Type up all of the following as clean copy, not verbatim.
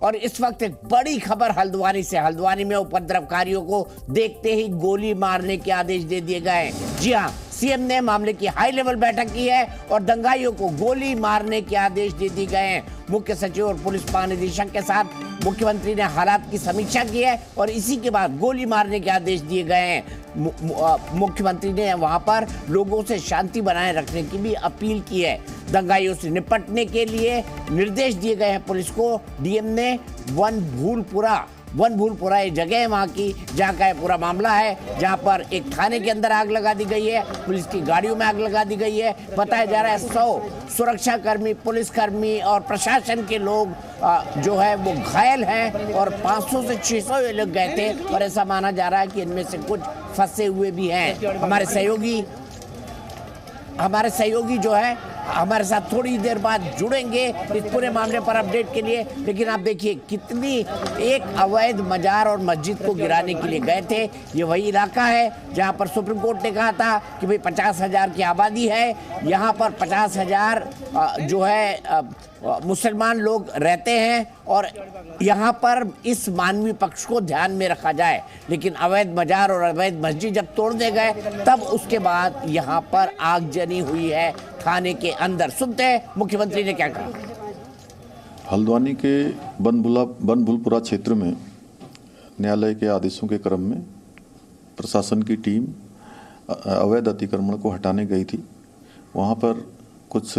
और इस वक्त एक बड़ी खबर हल्द्वानी से। हल्द्वानी में उपद्रवकारियों को देखते ही गोली मारने के आदेश दे दिए गए। जी हां, सीएम ने मामले की हाई लेवल बैठक की है और दंगाइयों को गोली मारने के आदेश दे दिए गए हैं। मुख्य सचिव और पुलिस महानिदेशक के साथ मुख्यमंत्री ने हालात की समीक्षा की है और इसी के बाद गोली मारने के आदेश दिए गए हैं। मुख्यमंत्री ने वहां पर लोगों से शांति बनाए रखने की भी अपील की है। दंगाइयों से निपटने के लिए निर्देश दिए गए हैं पुलिस को। डीएम ने वन भूलपुरा ये जगह है वहाँ की जहाँ का पूरा मामला है, जहाँ पर एक थाने के अंदर आग लगा दी गई है, पुलिस की गाड़ियों में आग लगा दी गई है। बताया जा रहा है 100 सुरक्षाकर्मी, पुलिसकर्मी और प्रशासन के लोग जो है वो घायल हैं और 500 से 600 ये लोग गए थे और ऐसा माना जा रहा है कि इनमें से कुछ फंसे हुए भी हैं। हमारे सहयोगी जो है हमारे साथ थोड़ी देर बाद जुड़ेंगे इस पूरे मामले पर अपडेट के लिए। लेकिन आप देखिए कितनी एक अवैध मजार और मस्जिद को गिराने के लिए गए थे। ये वही इलाका है जहां पर सुप्रीम कोर्ट ने कहा था कि भाई 50,000 की आबादी है, यहां पर 50,000 जो है मुसलमान लोग रहते हैं और यहाँ पर इस मानवीय पक्ष को ध्यान में रखा जाए। लेकिन अवैध मजार और अवैध मस्जिद जब तोड़ दे गए तब उसके बाद यहाँ पर आगजनी हुई है थाने के अंदर। सुनते हैं मुख्यमंत्री ने क्या कहा। हल्द्वानी के बनभूलपुरा क्षेत्र में न्यायालय के आदेशों के क्रम में प्रशासन की टीम अवैध अतिक्रमण को हटाने गई थी। वहाँ पर कुछ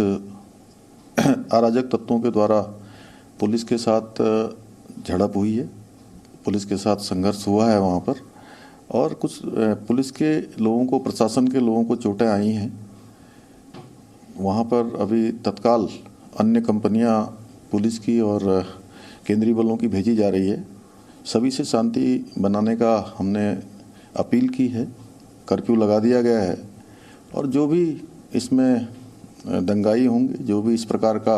अराजक तत्वों के द्वारा पुलिस के साथ झड़प हुई है, पुलिस के साथ संघर्ष हुआ है वहाँ पर और कुछ पुलिस के लोगों को, प्रशासन के लोगों को चोटें आई हैं। वहाँ पर अभी तत्काल अन्य कंपनियाँ पुलिस की और केंद्रीय बलों की भेजी जा रही है। सभी से शांति बनाने का हमने अपील की है, कर्फ्यू लगा दिया गया है और जो भी इसमें दंगाई होंगे, जो भी इस प्रकार का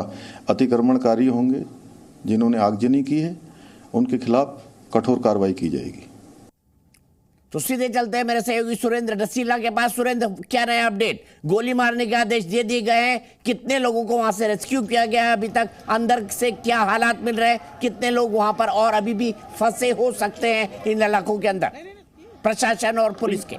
अतिक्रमणकारी होंगे जिन्होंने आगजनी की है, उनके खिलाफ कठोर कार्रवाई की जाएगी। तो सीधे चलते हैं मेरे सहयोगी सुरेंद्र डसीला के पास। सुरेंद्र, क्या नया अपडेट? गोली मारने के आदेश दे दिए गए हैं, कितने लोगों को वहां से रेस्क्यू किया गया है अभी तक? अंदर से क्या हालात मिल रहे हैं? कितने लोग वहां पर और अभी भी फंसे हो सकते हैं इन इलाकों के अंदर, प्रशासन और पुलिस के?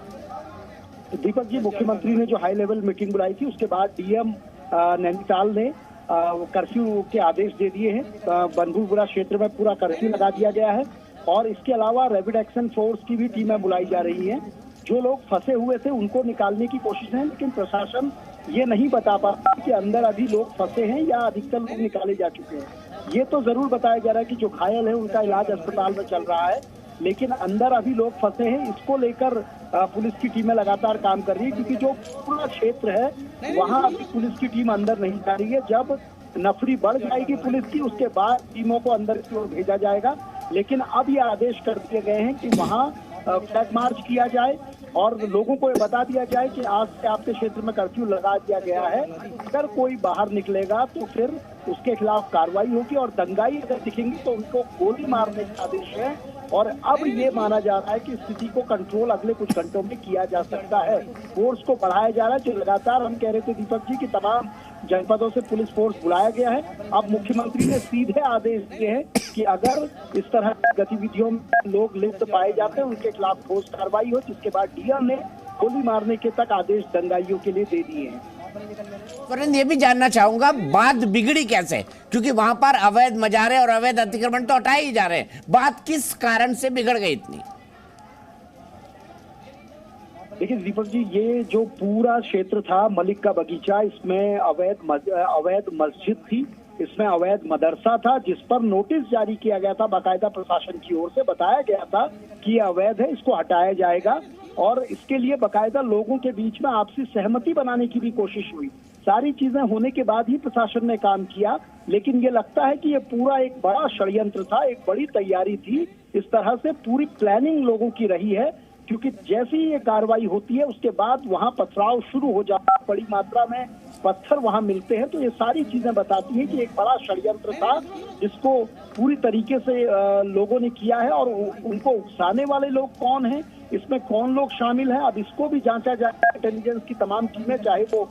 दीपक जी, मुख्यमंत्री ने जो हाई लेवल मीटिंग बुलाई थी उसके बाद डीएम नैनीताल ने कर्फ्यू के आदेश दे दिए हैं। बनभूलपुरा क्षेत्र में पूरा कर्फ्यू लगा दिया गया है और इसके अलावा रैपिड एक्शन फोर्स की भी टीमें बुलाई जा रही हैं। जो लोग फंसे हुए थे उनको निकालने की कोशिश है, लेकिन प्रशासन ये नहीं बता पाता कि अंदर अभी लोग फंसे हैं या अधिकतर लोग निकाले जा चुके हैं। ये तो जरूर बताया जा रहा है कि जो घायल है उनका इलाज अस्पताल में चल रहा है, लेकिन अंदर अभी लोग फंसे हैं। इसको लेकर पुलिस की टीमें लगातार काम कर रही है क्योंकि जो पूरा क्षेत्र है वहां अभी पुलिस की टीम अंदर नहीं जा रही है। जब नफरी बढ़ जाएगी पुलिस की, उसके बाद टीमों को अंदर की ओर भेजा जाएगा। लेकिन अब ये आदेश कर दिए गए हैं कि वहां फ्लैग मार्च किया जाए और लोगों को ये बता दिया जाए कि आज से आपके क्षेत्र में कर्फ्यू लगा दिया गया है। अगर कोई बाहर निकलेगा तो फिर उसके खिलाफ कार्रवाई होगी और दंगाई अगर दिखेंगी तो उनको गोली मारने का आदेश है। और अब ये माना जा रहा है कि स्थिति को कंट्रोल अगले कुछ घंटों में किया जा सकता है। फोर्स को बढ़ाया जा रहा है, जो लगातार हम कह रहे थे दीपक जी कि तमाम जनपदों से पुलिस फोर्स बुलाया गया है। अब मुख्यमंत्री ने सीधे आदेश दिए हैं कि अगर इस तरह की गतिविधियों में लोग लिप्त पाए जाते हैं उनके खिलाफ ठोस कार्रवाई हो, जिसके बाद डीएम ने गोली मारने के तक आदेश दंगाइयों के लिए दे दिए हैं। वरुण, ये भी जानना चाहूंगा बात बिगड़ी कैसे, क्योंकि वहां पर अवैध मजारे और अवैध अतिक्रमण तो हटाए ही जा रहे हैं, बात किस कारण से बिगड़ गई इतनी? देखिए दीपक जी, ये जो पूरा क्षेत्र था मलिक का बगीचा, इसमें अवैध मस्जिद थी, इसमें अवैध मदरसा था, जिस पर नोटिस जारी किया गया था बाकायदा प्रशासन की ओर से। बताया गया था कि ये अवैध है, इसको हटाया जाएगा और इसके लिए बाकायदा लोगों के बीच में आपसी सहमति बनाने की भी कोशिश हुई। सारी चीजें होने के बाद ही प्रशासन ने काम किया, लेकिन ये लगता है कि ये पूरा एक बड़ा षड्यंत्र था, एक बड़ी तैयारी थी। इस तरह से पूरी प्लानिंग लोगों की रही है, क्योंकि जैसे ही ये कार्रवाई होती है उसके बाद वहां पथराव शुरू हो जाता है, बड़ी मात्रा में पत्थर वहां मिलते हैं। तो ये सारी चीजें बताती हैं कि एक बड़ा षड्यंत्र था जिसको पूरी तरीके से लोगों ने किया है। और उनको उकसाने वाले लोग कौन हैं इसमें कौन लोग शामिल हैं अब इसको भी जांचा जाए। इंटेलिजेंस की तमाम टीमें, चाहे वो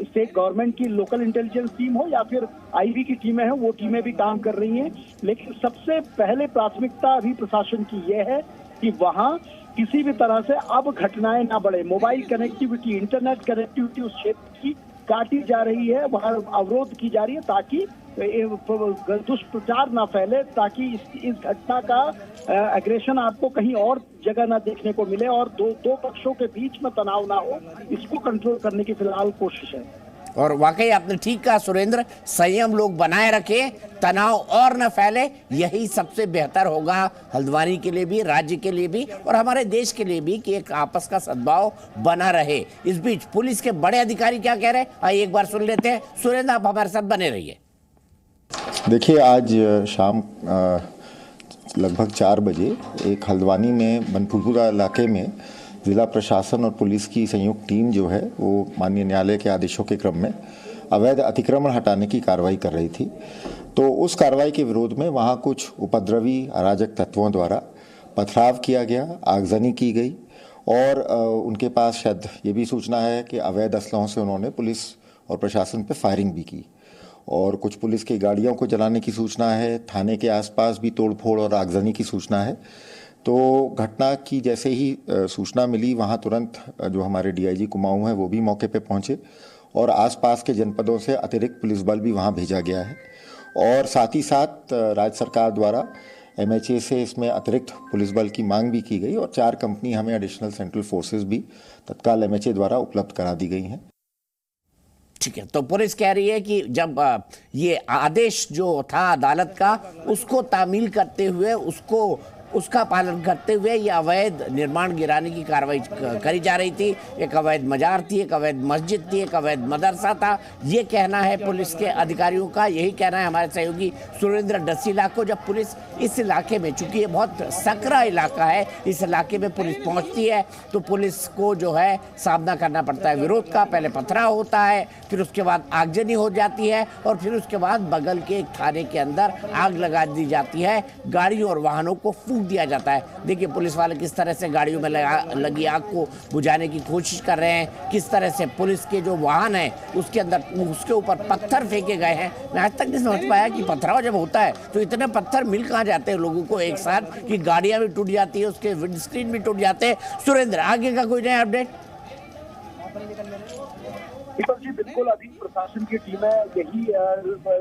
स्टेट गवर्नमेंट की लोकल इंटेलिजेंस टीम हो या फिर आईबी की टीमें हैं, वो टीमें भी काम कर रही हैं। लेकिन सबसे पहले प्राथमिकता अभी प्रशासन की यह है कि वहां किसी भी तरह से अब घटनाएं ना बढ़े। मोबाइल कनेक्टिविटी, इंटरनेट कनेक्टिविटी उस क्षेत्र की काटी जा रही है, वहां अवरोध की जा रही है ताकि दुष्प्रचार ना फैले, ताकि इस घटना का एग्रेशन आपको कहीं और जगह ना देखने को मिले और दो पक्षों के बीच में तनाव ना हो। इसको कंट्रोल करने की फिलहाल कोशिश है। और वाकई आपने ठीक कहा सुरेंद्र, संयम लोग बनाए रखें, तनाव और न फैले, यही सबसे बेहतर होगा हल्द्वानी के लिए भी, राज्य के लिए भी और हमारे देश के लिए भी, कि एक आपस का सद्भाव बना रहे। इस बीच पुलिस के बड़े अधिकारी क्या कह रहे हैं, आइए एक बार सुन लेते हैं। सुरेंद्र, आप हमारे साथ बने रहिए। देखिए, आज शाम लगभग 4 बजे एक हल्द्वानी में बनभूलपुरा इलाके में जिला प्रशासन और पुलिस की संयुक्त टीम जो है वो माननीय न्यायालय के आदेशों के क्रम में अवैध अतिक्रमण हटाने की कार्रवाई कर रही थी। तो उस कार्रवाई के विरोध में वहाँ कुछ उपद्रवी अराजक तत्वों द्वारा पथराव किया गया, आगजनी की गई और उनके पास शायद ये भी सूचना है कि अवैध असलहों से उन्होंने पुलिस और प्रशासन पर फायरिंग भी की और कुछ पुलिस की गाड़ियों को जलाने की सूचना है। थाने के आसपास भी तोड़फोड़ और आगजनी की सूचना है। तो घटना की जैसे ही सूचना मिली, वहाँ तुरंत जो हमारे डीआईजी कुमाऊं हैं वो भी मौके पे पहुँचे और आसपास के जनपदों से अतिरिक्त पुलिस बल भी वहाँ भेजा गया है और साथ ही साथ राज्य सरकार द्वारा एमएचए से इसमें अतिरिक्त पुलिस बल की मांग भी की गई और 4 कंपनी हमें एडिशनल सेंट्रल फोर्सेस भी तत्काल एमएचए द्वारा उपलब्ध करा दी गई हैं। ठीक है, तो पुलिस कह रही है कि जब ये आदेश जो था अदालत का, उसको तामील करते हुए, उसका पालन करते हुए ये अवैध निर्माण गिराने की कार्रवाई करी जा रही थी। एक अवैध मजार थी, एक अवैध मस्जिद थी, एक अवैध मदरसा था, ये कहना है पुलिस के अधिकारियों का। यही कहना है हमारे सहयोगी सुरेंद्र डसीला को। जब पुलिस इस इलाके में, चूंकि ये बहुत सकरा इलाका है, इस इलाके में पुलिस पहुंचती है तो पुलिस को जो है सामना करना पड़ता है विरोध का। पहले पथराव होता है, फिर उसके बाद आगजनी हो जाती है और फिर उसके बाद बगल के एक थाने के अंदर आग लगा दी जाती है, गाड़ियों और वाहनों को फूंक दिया जाता है। देखिए पुलिस वाले किस तरह से गाड़ियों में लगी आग को बुझाने की कोशिश कर रहे हैं, किस तरह से पुलिस के जो वाहन है उसके अंदर, उसके ऊपर पत्थर फेंके गए हैं। मैं आज तक नहीं समझ पाया कि पथराव जब होता है तो इतने पत्थर मिल कहाँ जाते हैं लोगों को एक साथ, कि गाड़ियां भी टूट जाती है, उसके विंडस्क्रीन भी टूट जाते हैं। सुरेंद्र, आगे का कोई नया अपडेट? दीपक जी, बिल्कुल अभी प्रशासन की टीमें यही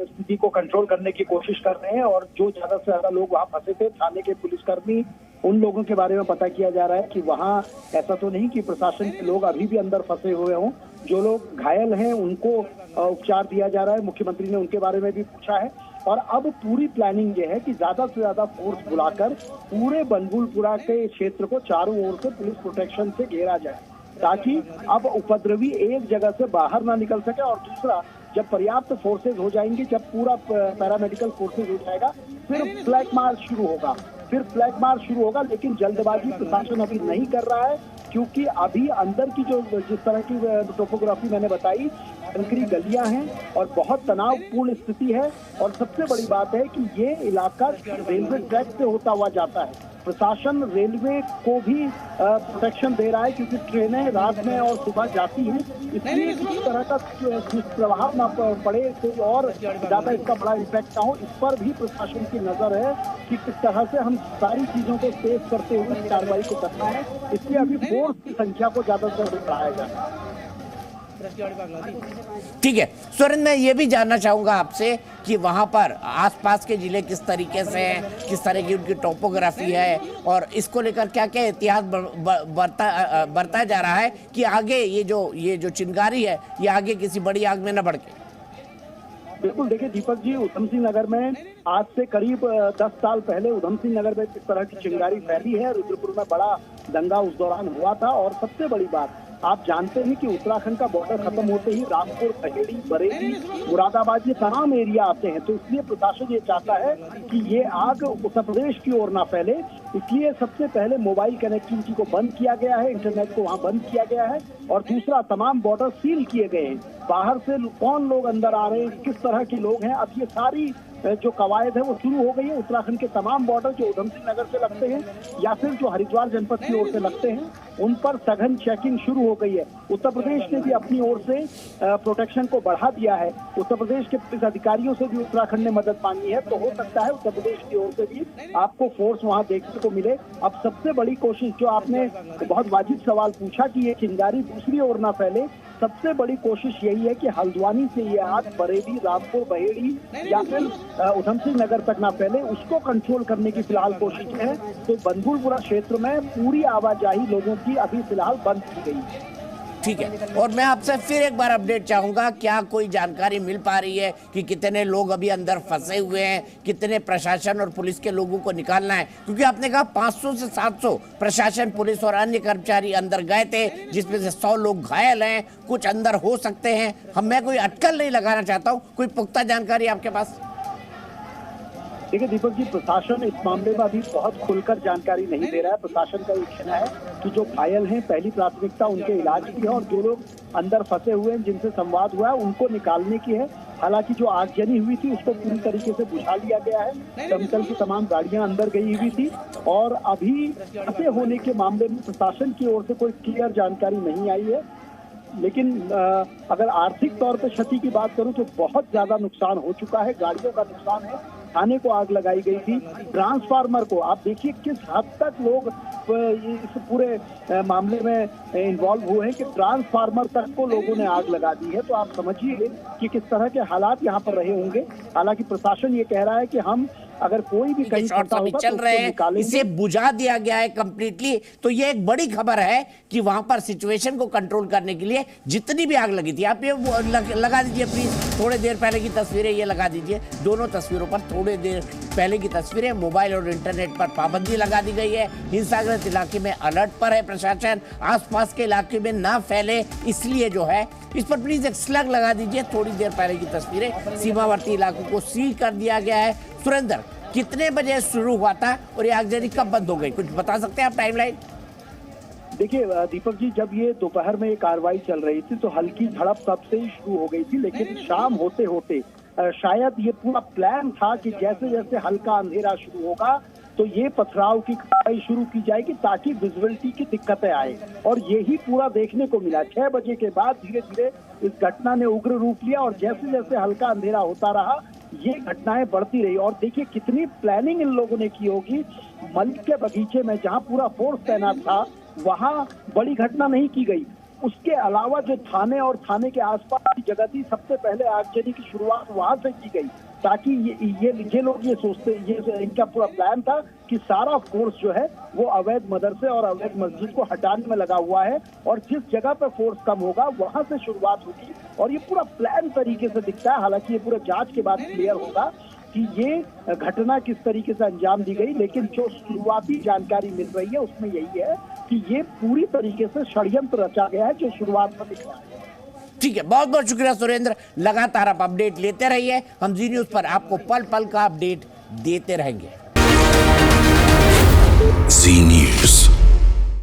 स्थिति को कंट्रोल करने की कोशिश कर रहे हैं और जो ज्यादा से ज्यादा लोग वहां फंसे थे, थाने के पुलिसकर्मी, उन लोगों के बारे में पता किया जा रहा है कि वहां ऐसा तो नहीं कि प्रशासन के लोग अभी भी अंदर फंसे हुए हों। जो लोग घायल हैं उनको उपचार दिया जा रहा है। मुख्यमंत्री ने उनके बारे में भी पूछा है और अब पूरी प्लानिंग ये है कि ज्यादा से ज्यादा फोर्स बुलाकर पूरे बनभूलपुरा के क्षेत्र को चारों ओर से पुलिस प्रोटेक्शन से घेरा जाए, ताकि अब उपद्रवी एक जगह से बाहर ना निकल सके। और दूसरा, जब पर्याप्त फोर्सेज हो जाएंगे, जब पूरा पैरामेडिकल फोर्सेज हो जाएगा, फिर फ्लैग मार्च शुरू होगा। लेकिन जल्दबाजी प्रशासन अभी नहीं कर रहा है, क्योंकि अभी अंदर की जो जिस तरह की टोपोग्राफी मैंने बताई, कंकरी गलियां हैं और बहुत तनावपूर्ण स्थिति है। और सबसे बड़ी बात है कि ये इलाका रेलवे ट्रैक से होता हुआ जाता है। प्रशासन रेलवे को भी प्रोटेक्शन दे रहा है, क्योंकि ट्रेनें रात में और सुबह जाती हैं, इसलिए किसी तरह का दुष्प्रभाव ना पड़े, कोई और ज्यादा इसका बड़ा इम्पैक्ट ना हो, इस पर भी प्रशासन की नजर है कि किस तरह से हम सारी चीजों को सेव करते हुए इस कार्रवाई को करना है। इसलिए अभी फोर्स की संख्या को ज्यादा से ज्यादा बढ़ाया जाए। ठीक है सुरेंद्र, मैं ये भी जानना चाहूंगा आपसे कि वहां पर आसपास के जिले किस तरीके से हैं, किस तरह की उनकी टोपोग्राफी है और इसको लेकर क्या क्या इतिहास बरता जा रहा है कि आगे ये जो चिंगारी है ये आगे किसी बड़ी आग में न भड़के। बिल्कुल, देखिए दीपक जी, उधम सिंह नगर में आज से करीब 10 साल पहले उधम सिंह नगर में किस तरह की चिंगारी फैली है, रुद्रपुर में बड़ा दंगा उस दौरान हुआ था। और सबसे बड़ी बात, आप जानते हैं कि उत्तराखंड का बॉर्डर खत्म होते ही रामपुर, पहेड़ी, बरेली, मुरादाबाद, ये तमाम एरिया आते हैं। तो इसलिए प्रशासन ये चाहता है कि ये आग उत्तर प्रदेश की ओर ना फैले, इसलिए सबसे पहले मोबाइल कनेक्टिविटी को बंद किया गया है, इंटरनेट को वहाँ बंद किया गया है और दूसरा, तमाम बॉर्डर सील किए गए हैं। बाहर से कौन लोग अंदर आ रहे हैं, किस तरह के लोग हैं, अब ये सारी जो कवायद है वो शुरू हो गई है। उत्तराखंड के तमाम बॉर्डर जो उधम सिंह नगर से लगते हैं या फिर जो हरिद्वार जनपद की ओर से लगते हैं, उन पर सघन चेकिंग शुरू हो गई है। उत्तर प्रदेश ने भी अपनी ओर से प्रोटेक्शन को बढ़ा दिया है। उत्तर प्रदेश के पुलिस अधिकारियों से भी उत्तराखंड ने मदद मांगी है, तो हो सकता है उत्तर प्रदेश की ओर से भी आपको फोर्स वहां देखने को मिले। अब सबसे बड़ी कोशिश, जो आपने बहुत वाजिब सवाल पूछा कि ये चिंगारी दूसरी ओर ना फैले, सबसे बड़ी कोशिश यही है कि हल्द्वानी से ये आग बरेली, रामपुर, बहेड़ी या फिर उधम सिंह नगर तक ना फैले, उसको कंट्रोल करने की फिलहाल कोशिश है। तो बंधुलपुरा क्षेत्र में पूरी आवाजाही लोगों की अभी फिलहाल बंद की गई है। ठीक है, और मैं आपसे फिर एक बार अपडेट चाहूंगा, क्या कोई जानकारी मिल पा रही है कि कितने लोग अभी अंदर फंसे हुए हैं, कितने प्रशासन और पुलिस के लोगों को निकालना है? क्योंकि आपने कहा 500 से 700 प्रशासन, पुलिस और अन्य कर्मचारी अंदर गए थे, जिसमें से 100 लोग घायल हैं, कुछ अंदर हो सकते हैं। मैं कोई अटकल नहीं लगाना चाहता हूँ, कोई पुख्ता जानकारी आपके पास? देखिए दीपक जी, प्रशासन इस मामले में अभी बहुत खुलकर जानकारी नहीं दे रहा है। प्रशासन का ये कहना है कि जो घायल हैं, पहली प्राथमिकता उनके इलाज की है और जो लोग अंदर फंसे हुए हैं, जिनसे संवाद हुआ है, उनको निकालने की है। हालांकि जो आगजनी हुई थी उसको पूरी तरीके से बुझा लिया गया है। दमकल की तमाम गाड़ियां अंदर गई हुई थी और अभी फंसे होने के मामले में प्रशासन की ओर से कोई क्लियर जानकारी नहीं आई है। लेकिन अगर आर्थिक तौर पर क्षति की बात करूं तो बहुत ज्यादा नुकसान हो चुका है। गाड़ियों का नुकसान है, थाने को आग लगाई गई थी, ट्रांसफार्मर को, आप देखिए किस हद तक लोग इस पूरे मामले में इन्वॉल्व हुए हैं कि ट्रांसफार्मर तक को लोगों ने आग लगा दी है। तो आप समझिए कि किस तरह के हालात यहाँ पर रहे होंगे। हालांकि प्रशासन ये कह रहा है कि हम अगर कोई भी कहीं फंसा होगा चल रहे हैं, इसे बुझा दिया गया है कंप्लीटली। तो ये एक बड़ी खबर है कि वहां पर सिचुएशन को कंट्रोल करने के लिए जितनी भी आग लगी थी, आप ये लगा दीजिए प्लीज, थोड़ी देर पहले की तस्वीरें ये लगा दीजिए, दोनों तस्वीरों पर थोड़ी देर पहले की तस्वीरें। मोबाइल और इंटरनेट पर पाबंदी लगा दी गई है। हिंसाग्रस्त इलाके में अलर्ट पर है प्रशासन, आसपास के इलाके में ना फैले इसलिए जो है इस पर प्लीज एक स्लग लगा दीजिए। थोड़ी देर पहले की तस्वीरें, सीमावर्ती इलाकों को सील कर दिया गया है। सुरेंद्र, कितने बजे शुरू हुआ था और ये आगजनी कब बंद हो गई, कुछ बता सकते हैं आप टाइमलाइन? देखिए दीपक जी, जब ये दोपहर में ये कार्रवाई चल रही थी तो हल्की झड़प तब से ही शुरू हो गई थी, लेकिन शाम होते होते शायद ये पूरा प्लान था कि जैसे जैसे हल्का अंधेरा शुरू होगा तो ये पथराव की कार्रवाई शुरू की जाएगी ताकि विजुअलिटी की दिक्कतें आए, और यही पूरा देखने को मिला। 6 बजे के बाद धीरे धीरे इस घटना ने उग्र रूप लिया और जैसे जैसे हल्का अंधेरा होता रहा ये घटनाएं बढ़ती रही। और देखिए कितनी प्लानिंग इन लोगों ने की होगी। मलिक के बगीचे में जहां पूरा फोर्स तैनात था वहां बड़ी घटना नहीं की गई, उसके अलावा जो थाने और थाने के आसपास की जगह थी, सबसे पहले आगजनी की शुरुआत वहां से की गई ताकि ये लोग ये सोचते, ये इनका पूरा प्लान था कि सारा फोर्स जो है वो अवैध मदरसे और अवैध मस्जिद को हटाने में लगा हुआ है और जिस जगह पर फोर्स कम होगा वहां से शुरुआत होगी। और ये पूरा प्लान तरीके से दिखता है। हालांकि ये पूरा जांच के बाद क्लियर होगा कि ये घटना किस तरीके से अंजाम दी गई, लेकिन जो शुरुआती जानकारी मिल रही है उसमें यही है कि ये पूरी तरीके से षड्यंत्र रचा गया है जो शुरुआत में दिख रहा है। ठीक है, बहुत बहुत शुक्रिया सुरेंद्र, लगातार आप अपडेट लेते रहिए। हम जी न्यूज पर आपको पल पल का अपडेट देते रहेंगे। जी न्यूज।